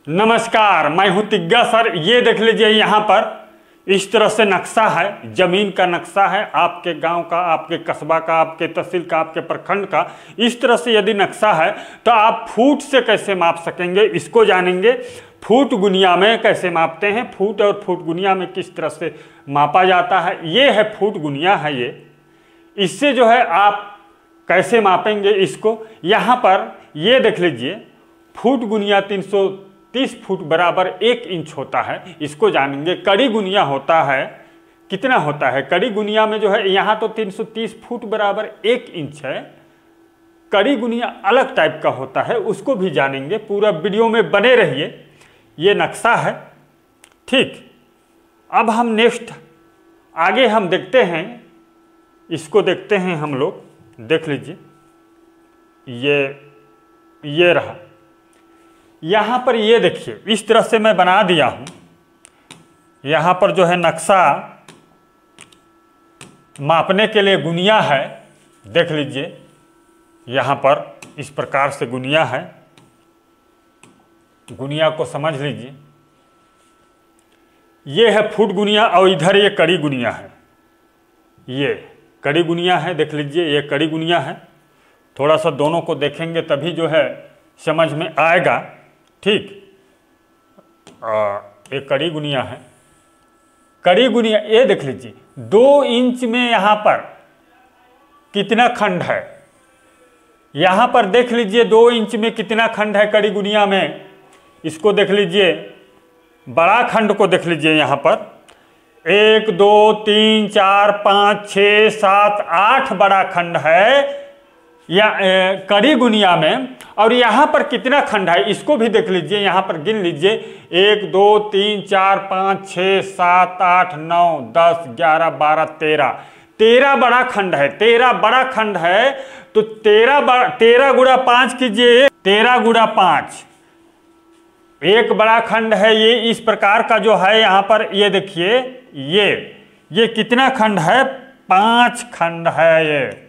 नमस्कार, मैं हूं तिग्गा सर। ये देख लीजिए, यहाँ पर इस तरह से नक्शा है, जमीन का नक्शा है, आपके गांव का, आपके कस्बा का, आपके तहसील का, आपके प्रखंड का। इस तरह से यदि नक्शा है तो आप फुट से कैसे माप सकेंगे, इसको जानेंगे। फुट गुनिया में कैसे मापते हैं, फुट और फुट गुनिया में किस तरह से मापा जाता है, ये है फुट गुनिया है ये। इससे जो है आप कैसे मापेंगे इसको, यहाँ पर ये देख लीजिए, फुट गुनिया 330 फुट बराबर 1 इंच होता है, इसको जानेंगे। कड़ी गुनिया होता है, कितना होता है कड़ी गुनिया में जो है, यहाँ तो 330 फुट बराबर 1 इंच है। कड़ी गुनिया अलग टाइप का होता है, उसको भी जानेंगे। पूरा वीडियो में बने रहिए। ये नक्शा है, ठीक। अब हम नेक्स्ट आगे हम देखते हैं, इसको देखते हैं हम लोग। देख लीजिए, ये रहा। यहाँ पर ये देखिए, इस तरह से मैं बना दिया हूँ। यहाँ पर जो है नक्शा मापने के लिए गुनिया है, देख लीजिए। यहाँ पर इस प्रकार से गुनिया है, गुनिया को समझ लीजिए। ये है फुट गुनिया और इधर ये कड़ी गुनिया है। ये कड़ी गुनिया है, देख लीजिए, ये कड़ी गुनिया है। थोड़ा सा दोनों को देखेंगे तभी जो है समझ में आएगा, ठीक। ये कड़ी गुनिया है। कड़ी गुनिया ये देख लीजिए, 2 इंच में यहाँ पर कितना खंड है, यहाँ पर देख लीजिए 2 इंच में कितना खंड है कड़ी गुनिया में। इसको देख लीजिए, बड़ा खंड को देख लीजिए। यहाँ पर 1 2 3 4 5 6 7 8 बड़ा खंड है या कड़ी गुनिया में। और यहाँ पर कितना खंड है इसको भी देख लीजिए। यहाँ पर गिन लीजिए, 1 2 3 4 5 6 7 8 9 10 11 12 13 बड़ा खंड है। 13 बड़ा खंड है तो 13 गुणा 5 कीजिए, 13 गुणा 5 एक बड़ा खंड है। ये इस प्रकार का जो है, यहाँ पर ये देखिए, ये कितना खंड है, 5 खंड है। ये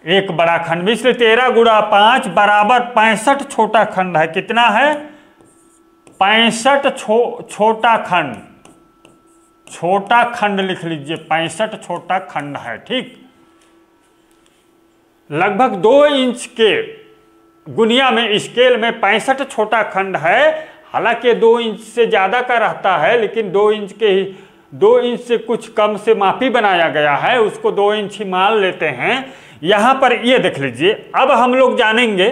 एक बड़ा खंड में, इसलिए 13 गुणा 5 बराबर 65 छोटा खंड है। कितना है, 65 छोटा खंड। छोटा खंड लिख लीजिए, 65 छोटा खंड है, ठीक। लगभग 2 इंच के गुनिया में, स्केल में 65 छोटा खंड है। हालांकि 2 इंच से ज्यादा का रहता है, लेकिन 2 इंच से कुछ कम से मापी बनाया गया है, उसको 2 इंच ही मान लेते हैं। यहाँ पर ये देख लीजिए। अब हम लोग जानेंगे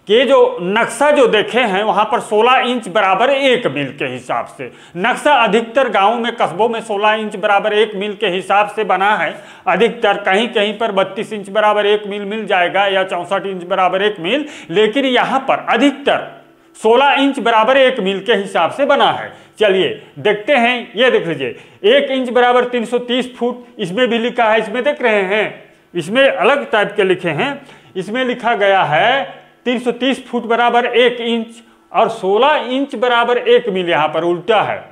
कि जो नक्शा जो देखे हैं वहाँ पर 16 इंच बराबर 1 मील के हिसाब से नक्शा अधिकतर गांवों में, कस्बों में 16 इंच बराबर 1 मील के हिसाब से बना है। अधिकतर कहीं कहीं पर 32 इंच बराबर 1 मील मिल जाएगा या 64 इंच बराबर 1 मील, लेकिन यहाँ पर अधिकतर 16 इंच बराबर 1 मील के हिसाब से बना है। चलिए देखते हैं। ये देख लीजिए, 1 इंच बराबर 330 फुट, इसमें भी लिखा है। इसमें देख रहे हैं, इसमें अलग टाइप के लिखे हैं। इसमें लिखा गया है 330 फुट बराबर 1 इंच और 16 इंच बराबर 1 मील। यहाँ पर उल्टा है,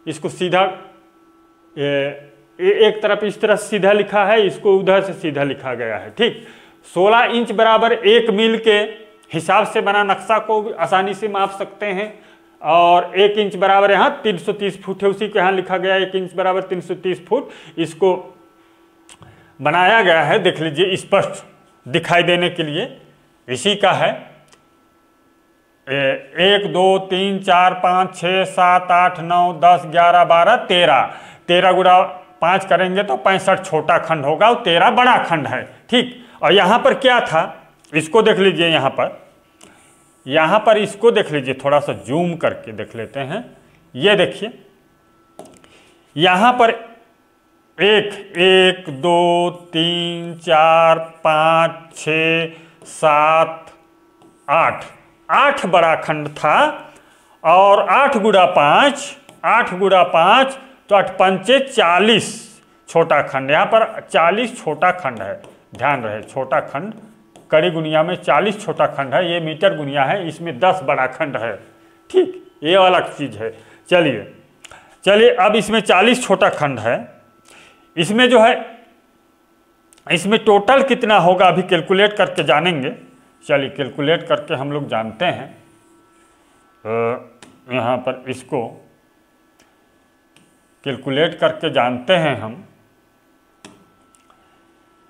इसको सीधा एक तरफ इस तरह सीधा लिखा है, इसको उधर से सीधा लिखा गया है, ठीक। 16 इंच बराबर 1 मील के हिसाब से बना नक्शा को आसानी से माप सकते हैं। और 1 इंच बराबर यहाँ 330 फुट है, उसी के यहाँ लिखा गया 1 इंच बराबर 330 फुट। इसको बनाया गया है, देख लीजिए, स्पष्ट दिखाई देने के लिए। इसी का है 1 2 3 4 5 6 7 8 9 10 11 12 13 गुणा 5 करेंगे तो 65 छोटा खंड होगा और 13 बड़ा खंड है, ठीक। और यहाँ पर क्या था, इसको देख लीजिए। यहाँ पर इसको देख लीजिए, थोड़ा सा जूम करके देख लेते हैं। ये देखिए, यहाँ पर 1 2 3 4 5 6 7 8 बड़ा खंड था। और 8 गुणा 5 तो 8 पंचे 40 छोटा खंड। यहाँ पर 40 छोटा खंड है, ध्यान रहे, छोटा खंड। कड़ी गुनिया में 40 छोटा खंड है। ये मीटर गुनिया है, इसमें 10 बड़ा खंड है, ठीक। ये अलग चीज है। चलिए अब इसमें 40 छोटा खंड है। इसमें जो है, इसमें टोटल कितना होगा अभी कैलकुलेट करके जानेंगे। चलिए कैलकुलेट करके हम लोग जानते हैं। यहाँ पर इसको कैलकुलेट करके जानते हैं हम।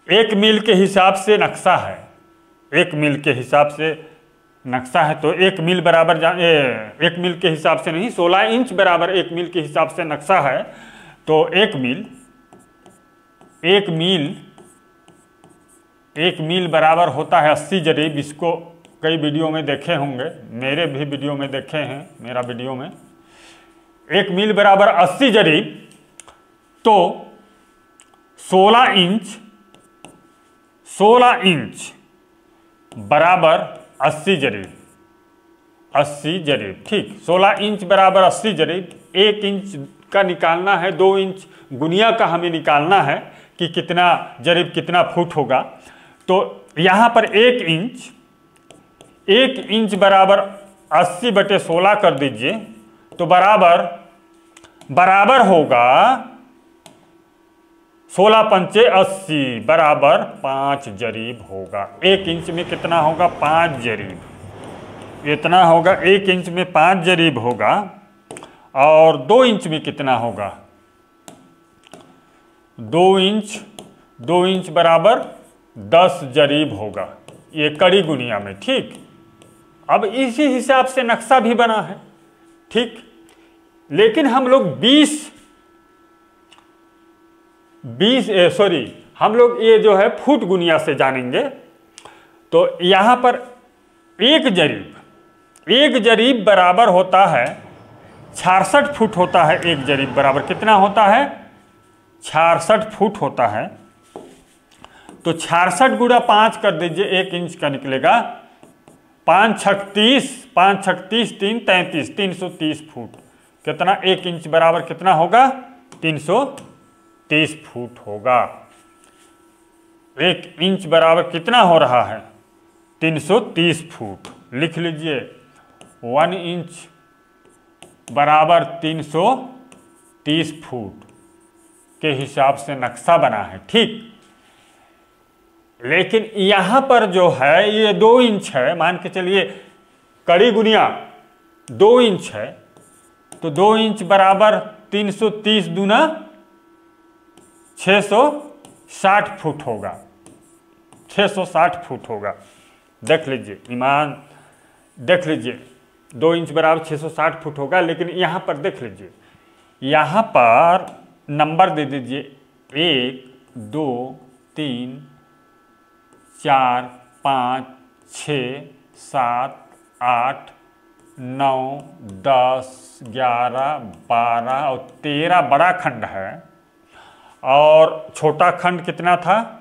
1 मील के हिसाब से नक्शा है, 1 मील के हिसाब से नक्शा है, तो 1 मील बराबर 1 मील के हिसाब से नहीं, 16 इंच बराबर 1 मील के हिसाब से नक्शा है। तो 1 मील बराबर होता है 80 जरीब। इसको कई वीडियो में देखे होंगे, मेरे भी वीडियो में देखे हैं, मेरा वीडियो में 1 मील बराबर 80 जरीब। तो 16 इंच बराबर 80 जरीब, 80 जरीब, ठीक। 16 इंच बराबर 80 जरीब। 1 इंच का निकालना है, 2 इंच गुनिया का हमें निकालना है कि कितना जरीब कितना फुट होगा। तो यहाँ पर 1 इंच बराबर 80/16 कर दीजिए, तो बराबर होगा 16 पंचे 80 बराबर 5 जरीब होगा। 1 इंच में कितना होगा? 5 जरीब। इतना होगा, 1 इंच में 5 जरीब होगा। और 2 इंच में कितना होगा? 2 इंच बराबर 10 जरीब होगा, ये कड़ी गुनिया में, ठीक। अब इसी हिसाब से नक्शा भी बना है, ठीक। लेकिन हम लोग हम लोग ये जो है फुट गुनिया से जानेंगे। तो यहाँ पर 1 जरीब बराबर होता है 66 फुट होता है। 1 जरीब बराबर कितना होता है? 66 फुट होता है। तो 66 गुणा 5 कर दीजिए, 1 इंच का निकलेगा 5 छक 30, 5 छक 30, 3 33, 330 फुट। कितना? 1 इंच बराबर कितना होगा? 330 फुट होगा। 1 इंच बराबर कितना हो रहा है? 330 फुट। लिख लीजिए, 1 इंच बराबर 330 फुट के हिसाब से नक्शा बना है, ठीक। लेकिन यहाँ पर जो है ये 2 इंच है, मान के चलिए कड़ी गुनिया 2 इंच है, तो 2 इंच बराबर 330 दूना 660 फुट होगा, 660 फुट होगा। देख लीजिए, ईमान देख लीजिए, 2 इंच बराबर 660 फुट होगा। लेकिन यहाँ पर देख लीजिए, यहाँ पर नंबर दे दीजिए 1 2 3 4 5 6 7 8 9 10 11 12 और 13 बड़ा खंड है। और छोटा खंड कितना था?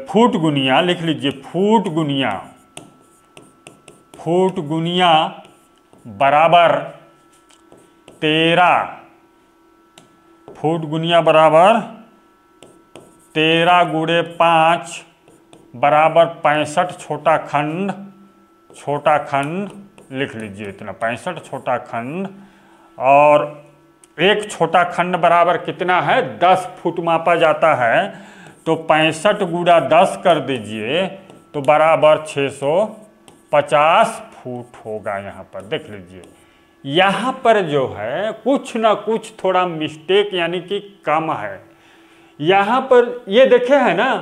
फुट गुनिया लिख लीजिए, फुट गुनिया बराबर 13, फुट गुनिया बराबर 13 गुणे 5 बराबर 65 छोटा खंड लिख लीजिए, इतना 65 छोटा खंड। और एक छोटा खंड बराबर कितना है? 10 फुट मापा जाता है। तो 65 गुणा 10 कर दीजिए, तो बराबर 650 फुट होगा। यहाँ पर देख लीजिए, यहाँ पर जो है कुछ ना कुछ थोड़ा मिस्टेक यानी कि कम है। यहाँ पर ये देखे है ना,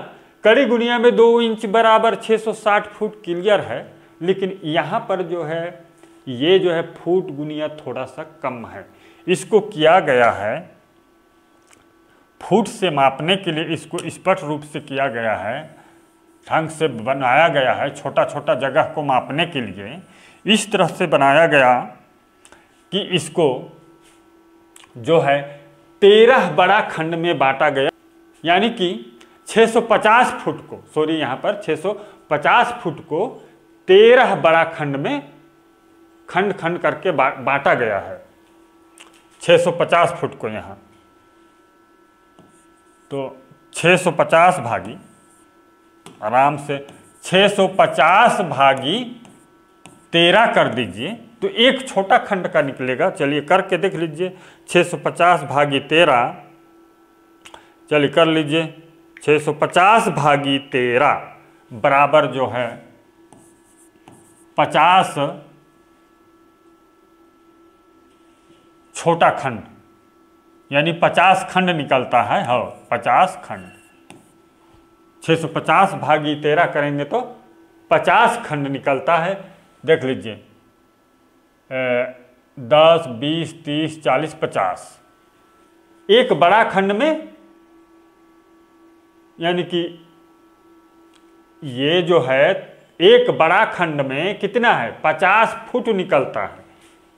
कड़ी गुनिया में 2 इंच बराबर 660 फुट क्लियर है। लेकिन यहाँ पर जो है ये जो है फुट गुनिया थोड़ा सा कम है। इसको किया गया है फुट से मापने के लिए, इसको स्पष्ट रूप से किया गया है, ढंग से बनाया गया है। छोटा छोटा जगह को मापने के लिए इस तरह से बनाया गया कि इसको जो है 13 बड़ा खंड में बांटा गया। यानी कि 650 फुट को, सॉरी यहाँ पर 650 फुट को 13 बड़ा खंड में खंड खंड करके बांटा गया है। 650 फुट को यहाँ, तो 650 भागी, आराम से 650 भागी 13 कर दीजिए, तो एक छोटा खंड का निकलेगा। चलिए करके देख लीजिए, 650 भागी 13, चलिए कर लीजिए, 650 भागी 13 बराबर जो है 50 छोटा खंड, यानी 50 खंड निकलता है। हाँ, 50 खंड। 650 भागी 13 करेंगे तो 50 खंड निकलता है। देख लीजिए 10, 20, 30, 40, 50। एक बड़ा खंड में, यानी कि ये जो है एक बड़ा खंड में कितना है, 50 फुट निकलता है।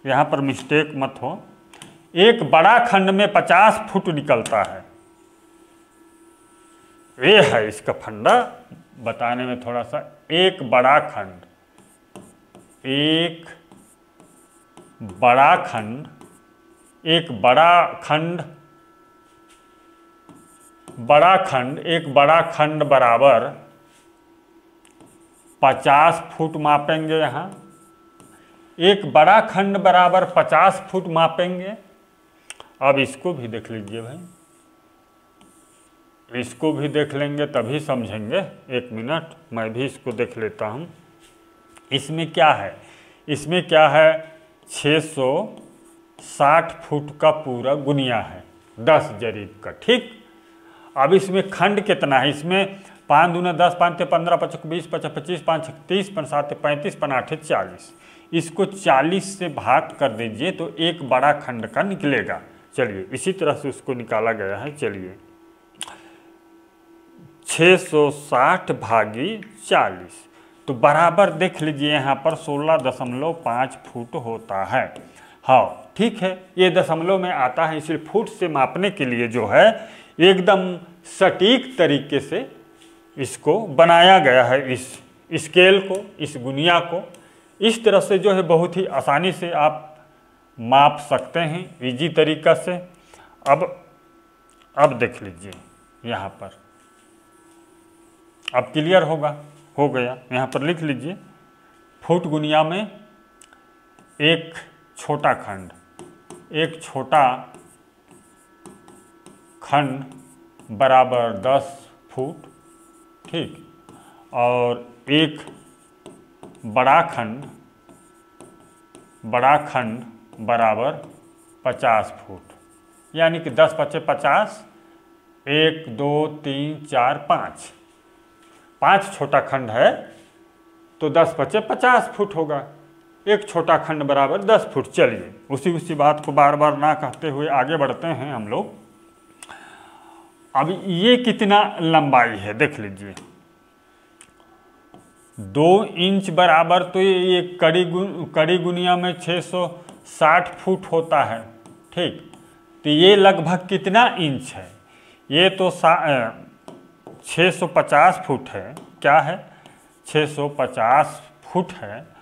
यहाँ पर मिस्टेक मत हो, एक बड़ा खंड में 50 फुट निकलता है। ये है इसका फंडा बताने में थोड़ा सा। एक बड़ा खंड, एक बड़ा खंड, एक बड़ा खंड, बड़ा खंड, एक बड़ा खंड बराबर 50 फुट मापेंगे। यहाँ एक बड़ा खंड बराबर 50 फुट मापेंगे। अब इसको भी देख लीजिए भाई, इसको भी देख लेंगे तभी समझेंगे। एक मिनट मैं भी इसको देख लेता हूँ। इसमें क्या है, इसमें क्या है, 660 फुट का पूरा गुनिया है 10 जरीब का। ठीक, अब इसमें खंड कितना है, इसमें 5 दूना 10, 5 ते 15, 25 20, 25 5 30, 5 7 35, 5 8 40। इसको 40 से भाग कर दीजिए तो एक बड़ा खंड का निकलेगा। चलिए इसी तरह से उसको निकाला गया है। चलिए 660 भागी 40 तो बराबर देख लीजिए यहाँ पर 16.5 फुट होता है। हाँ ठीक है, ये दशमलव में आता है, इसलिए फुट से मापने के लिए जो है एकदम सटीक तरीके से इसको बनाया गया है। इस स्केल को, इस गुनिया को इस तरह से जो है बहुत ही आसानी से आप माप सकते हैं, इजी तरीका से। अब देख लीजिए यहाँ पर, अब क्लियर होगा, हो गया। यहाँ पर लिख लीजिए फुट गुनिया में एक छोटा खंड, एक छोटा खंड बराबर 10 फुट। ठीक, और एक बड़ा खंड बराबर 50 फुट, यानी कि 10 पचे 50, 1 2 3 4 5, 5 छोटा खंड है तो 10 पचे 50 फुट होगा। एक छोटा खंड बराबर 10 फुट। चलिए उसी बात को बार बार ना कहते हुए आगे बढ़ते हैं हम लोग। अब ये कितना लंबाई है देख लीजिए, 2 इंच बराबर, तो ये कड़ी गुनिया में 660 फुट होता है। ठीक, तो ये लगभग कितना इंच है, ये तो 650 फुट है। क्या है, 650 फुट है,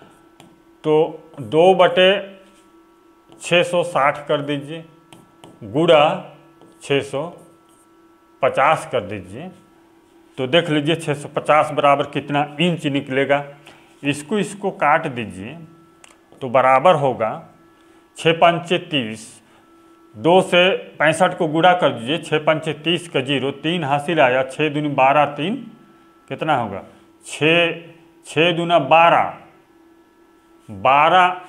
तो 2/660 कर दीजिए, गुणा 650 कर दीजिए, तो देख लीजिए 650 बराबर कितना इंच निकलेगा। इसको काट दीजिए तो बराबर होगा 6 पंचे 30, 2 से 65 को गुणा कर दीजिए, 6 पंचे 30 का 0, 3 हासिल आया, 6 दूनी 12, 3 कितना होगा, 6 दूना 12, 12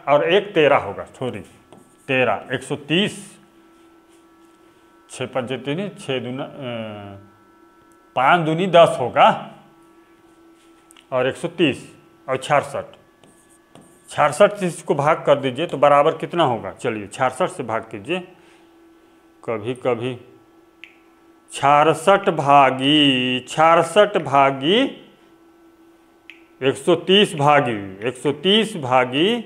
और 1 13 होगा, सॉरी 13, 130, 6 पंचे 3, 6 दूना 5 दूनी 10 होगा, और 130 और 66 से इसको भाग कर दीजिए तो बराबर कितना होगा। चलिए 66 से भाग कीजिए, कभी कभी 66 भागी 130 भागी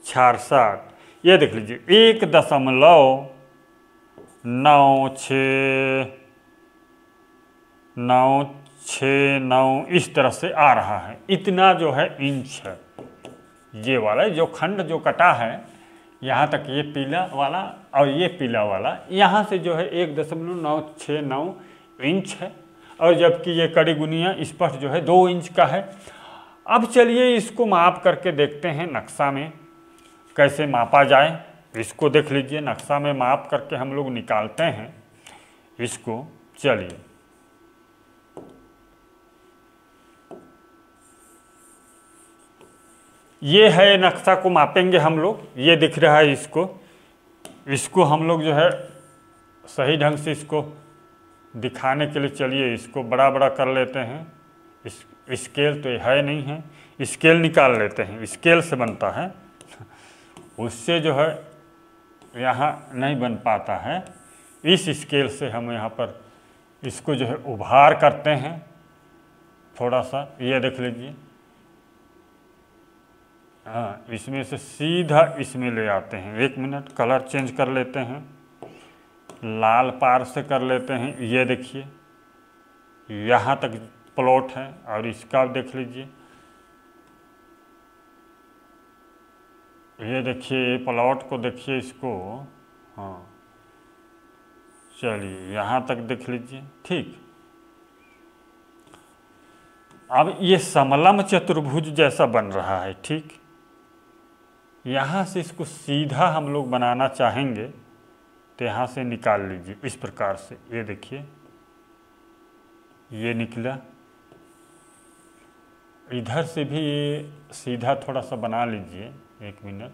66, ये देख लीजिए 1.969 इस तरह से आ रहा है। इतना जो है इंच है। ये वाला जो खंड जो कटा है यहाँ तक, ये पीला वाला और ये पीला वाला, यहाँ से जो है 1.969 इंच है, और जबकि ये कड़ी गुनिया स्पष्ट जो है 2 इंच का है। अब चलिए इसको माप करके देखते हैं नक्शा में कैसे मापा जाए। इसको देख लीजिए, नक्शा में माप करके हम लोग निकालते हैं इसको। चलिए ये है नक्शा को मापेंगे हम लोग, ये दिख रहा है, इसको हम लोग जो है सही ढंग से इसको दिखाने के लिए चलिए इसको बड़ा बड़ा कर लेते हैं। स्केल तो है नहीं है, स्केल निकाल लेते हैं, स्केल से बनता है, उससे जो है यहाँ नहीं बन पाता है। इस स्केल से हम यहाँ पर इसको जो है उभार करते हैं थोड़ा सा, ये देख लीजिए। हाँ, इसमें से सीधा इसमें ले आते हैं। 1 मिनट, कलर चेंज कर लेते हैं, लाल पार से कर लेते हैं। ये देखिए यहाँ तक प्लॉट है, और इसका देख लीजिए, ये देखिए प्लॉट को देखिए इसको। हाँ चलिए यहाँ तक देख लीजिए, ठीक। अब ये समलम चतुर्भुज जैसा बन रहा है, ठीक। यहाँ से इसको सीधा हम लोग बनाना चाहेंगे तो यहाँ से निकाल लीजिए इस प्रकार से। ये देखिए ये निकला, इधर से भी ये सीधा थोड़ा सा बना लीजिए। 1 मिनट,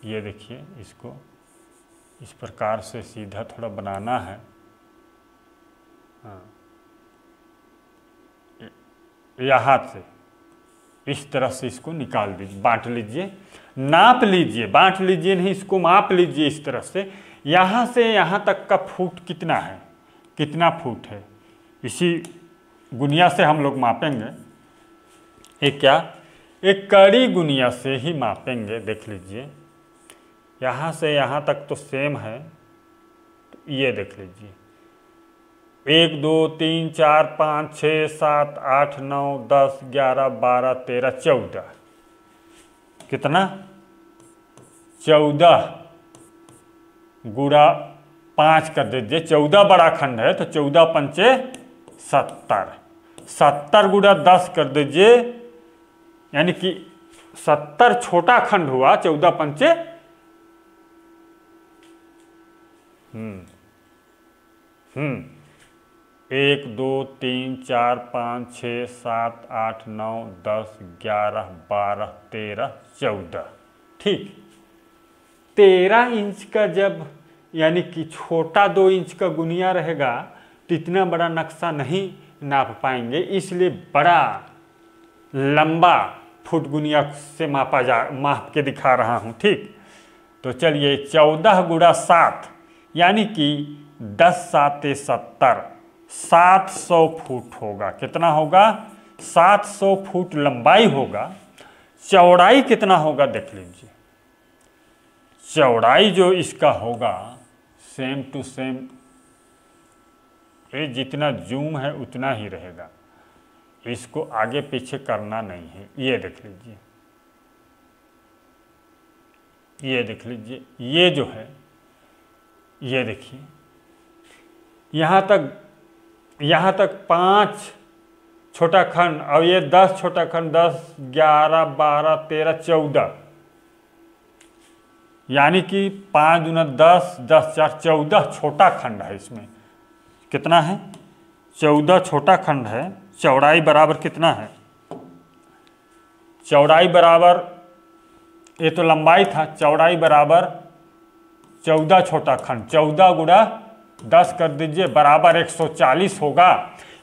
ये देखिए इसको इस प्रकार से सीधा थोड़ा बनाना है। हाँ, यहाँ से इस तरह से इसको निकाल दीजिए, बांट लीजिए, नाप लीजिए, बांट लीजिए नहीं, इसको माप लीजिए इस तरह से। यहाँ से यहाँ तक का फुट कितना है, कितना फुट है, इसी गुनिया से हम लोग मापेंगे। एक क्या, एक कड़ी गुनिया से ही मापेंगे। देख लीजिए यहाँ से यहाँ तक तो सेम है, तो ये देख लीजिए 1 2 3 4 5 6 7 8 9 10 11 12 13 14, कितना 14 गुणा 5 कर दीजिए। 14 बड़ा खंड है तो 14 पंचे 70, 70 गुणा 10 कर दीजिए, यानी कि 70 छोटा खंड हुआ, 14 पंचे 1 2 3 4 5 6 7 8 9 10 11 12 13 14, ठीक। 13 इंच का जब यानी कि छोटा 2 इंच का गुनिया रहेगा तो इतना बड़ा नक्शा नहीं नाप पाएंगे, इसलिए बड़ा लंबा फुट गुनिया से माप के दिखा रहा हूँ, ठीक। तो चलिए 14 गुणा 7 यानी कि 10 7 70, 700 फुट होगा। कितना होगा, 700 फुट लंबाई होगा। चौड़ाई कितना होगा देख लीजिए, चौड़ाई जो इसका होगा सेम टू सेम, ये जितना जूम है उतना ही रहेगा, इसको आगे पीछे करना नहीं है। ये देख लीजिए, ये देख लीजिए, ये जो है ये देखिए यहाँ तक 5 छोटा खंड, और ये 10 छोटा खंड, 10 11 12 13 14, यानी कि 5 दूना 10 10 4 14 छोटा खंड है। इसमें कितना है, 14 छोटा खंड है। चौड़ाई बराबर कितना है, चौड़ाई बराबर, ये तो लंबाई था, चौड़ाई बराबर 14 छोटा खंड, 14 गुणा 10 कर दीजिए बराबर 140 होगा।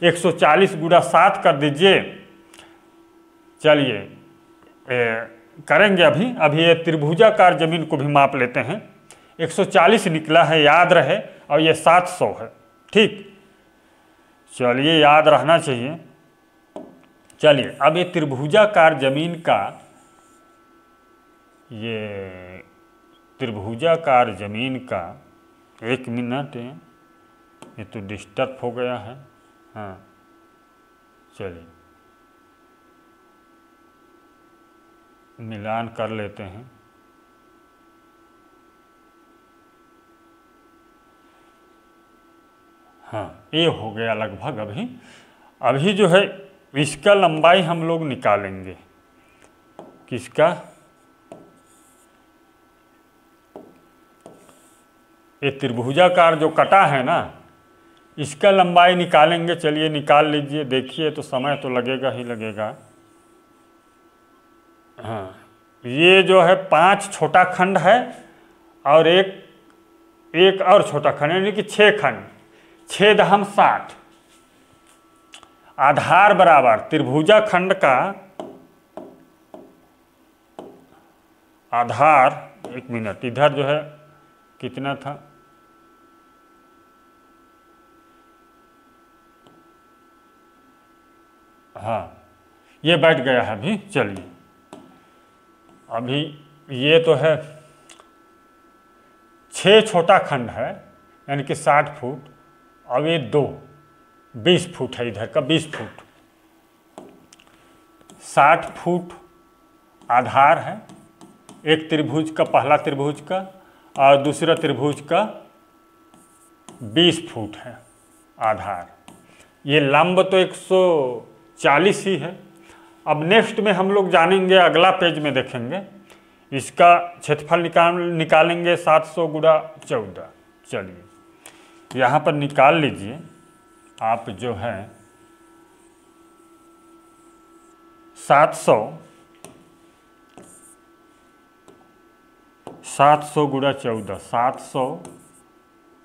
140 गुणा 7 कर दीजिए। चलिए करेंगे अभी ये त्रिभुजाकार जमीन को भी माप लेते हैं। 140 निकला है, याद रहे, और ये 700 है, ठीक। चलिए याद रहना चाहिए। चलिए अब ये त्रिभुजाकार जमीन का, ये त्रिभुजाकार जमीन का, 1 मिनट, ये तो डिस्टर्ब हो गया है। हाँ चलिए मिलान कर लेते हैं। हाँ ये हो गया लगभग। अभी जो है इसका लंबाई हम लोग निकालेंगे, किसका, ये त्रिभुजाकार जो कटा है ना, इसका लंबाई निकालेंगे। चलिए निकाल लीजिए, देखिए तो समय तो लगेगा ही लगेगा। हाँ ये जो है 5 छोटा खंड है और एक और छोटा खंड, यानी कि 6 खंड। छेद हम 60। आधार बराबर त्रिभुजा खंड का आधार, 1 मिनट, इधर जो है कितना था, हाँ ये बैठ गया है अभी। चलिए अभी ये तो है 6 छोटा खंड है, यानी कि 60 फुट। अब ये 20 फुट है, इधर का 20 फुट। 60 फुट आधार है, एक त्रिभुज का, पहला त्रिभुज का, और दूसरा त्रिभुज का 20 फुट है आधार। ये लंब तो 140 ही है। अब नेक्स्ट में हम लोग जानेंगे, अगला पेज में देखेंगे, इसका क्षेत्रफल निकालेंगे 700 गुणा 14। चलिए यहाँ पर निकाल लीजिए आप, जो है 700 गुणा 14, 700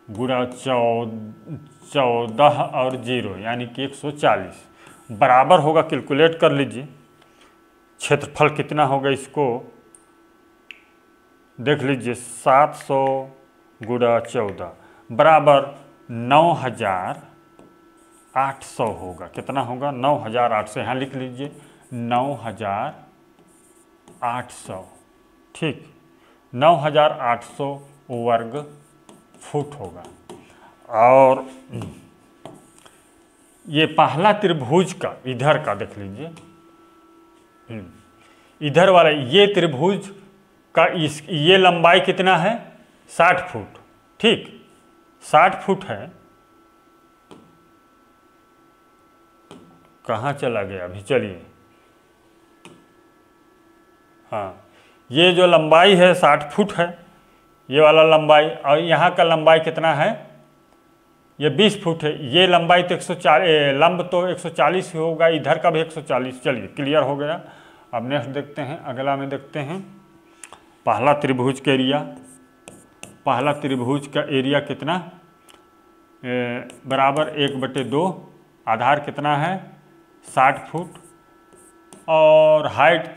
गुणा 14 और 0 यानी कि 140 बराबर होगा, कैलकुलेट कर लीजिए क्षेत्रफल कितना होगा, इसको देख लीजिए। 700 गुणा 14 बराबर 9800 होगा। कितना होगा? 9800। यहाँ लिख लीजिए 9800, ठीक, 9800 वर्ग फुट होगा। और ये पहला त्रिभुज का, इधर का देख लीजिए, इधर वाला ये त्रिभुज का ये लंबाई कितना है? 60 फुट, ठीक, 60 फुट है। कहाँ चला गया अभी? चलिए, हाँ, ये जो लंबाई है 60 फुट है, ये वाला लंबाई, और यहाँ का लंबाई कितना है? ये 20 फुट है। ये लंबाई तो 140, लंब तो 140 ही होगा, इधर का भी 140। चलिए क्लियर हो गया। अब नेक्स्ट देखते हैं, अगला में देखते हैं पहला त्रिभुज का एरिया। पहला त्रिभुज का एरिया कितना? बराबर 1/2। आधार कितना है? 60 फुट। और हाइट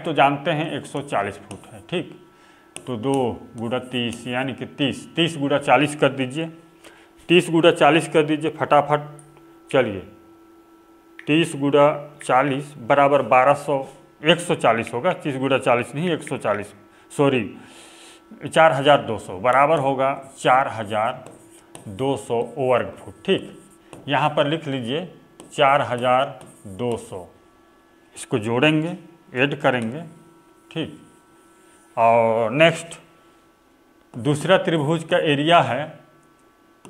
तो जानते हैं 140 फुट है, ठीक। तो 2 गुणा 30 यानी कि 30 गुणा 40 कर दीजिए। 30 गुणा 40 कर दीजिए फटाफट। चलिए 30 गुणा 40 बराबर 140 होगा। 30 गुणा 40 नहीं, 140, सॉरी, 4200 बराबर होगा 4200 वर्ग फुट, ठीक। यहाँ पर लिख लीजिए 4200। इसको जोड़ेंगे, ऐड करेंगे, ठीक। और नेक्स्ट दूसरा त्रिभुज का एरिया है।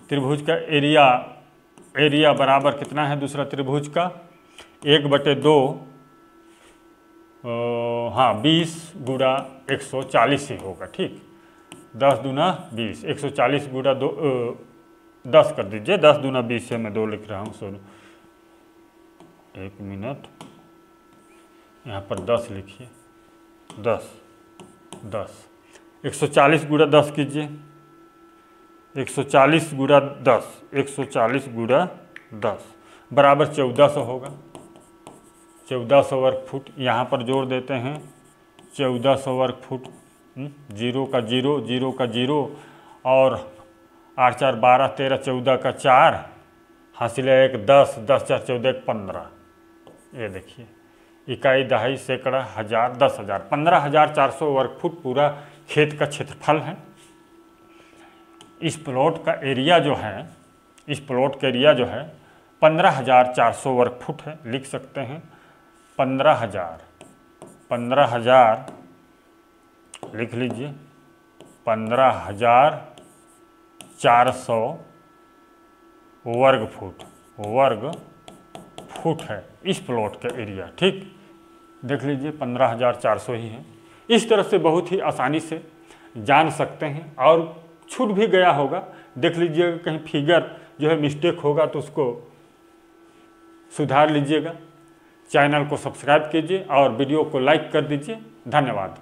त्रिभुज का एरिया बराबर कितना है दूसरा त्रिभुज का? 1/2, हाँ, 20 गुणा 140 ही होगा, ठीक। 10 दूना 20, 140 गुणा 10 कर दीजिए। 10 दूना 20 है, मैं 2 लिख रहा हूँ, सॉरी, 1 मिनट, यहाँ पर 10 लिखिए। 10 140 गुणा 10 कीजिए। 140 गुणा 10, 140 गुणा 10 बराबर 1400 होगा। 1400 वर्ग फुट यहाँ पर जोड़ देते हैं। 1400 वर्ग फुट, 0 का 0, 0 का 0, और 8 4 12 13 14 का 4, हासिल है 1 10, 10 4 14 1 15। ये देखिए, इकाई, दहाई, सैकड़ा, हजार, 10,000, 15,400 वर्ग फुट पूरा खेत का क्षेत्रफल है। इस प्लॉट का एरिया जो है, इस प्लॉट का एरिया जो है 15,400 वर्ग फुट है। लिख सकते हैं 15,000 लिख लीजिए। 15,400 वर्ग फुट है इस प्लॉट का एरिया, ठीक। देख लीजिए 15,400 ही है। इस तरह से बहुत ही आसानी से जान सकते हैं। और छूट भी गया होगा, देख लीजिएगा, कहीं फिगर जो है मिस्टेक होगा तो उसको सुधार लीजिएगा। चैनल को सब्सक्राइब कीजिए और वीडियो को लाइक कर दीजिए। धन्यवाद।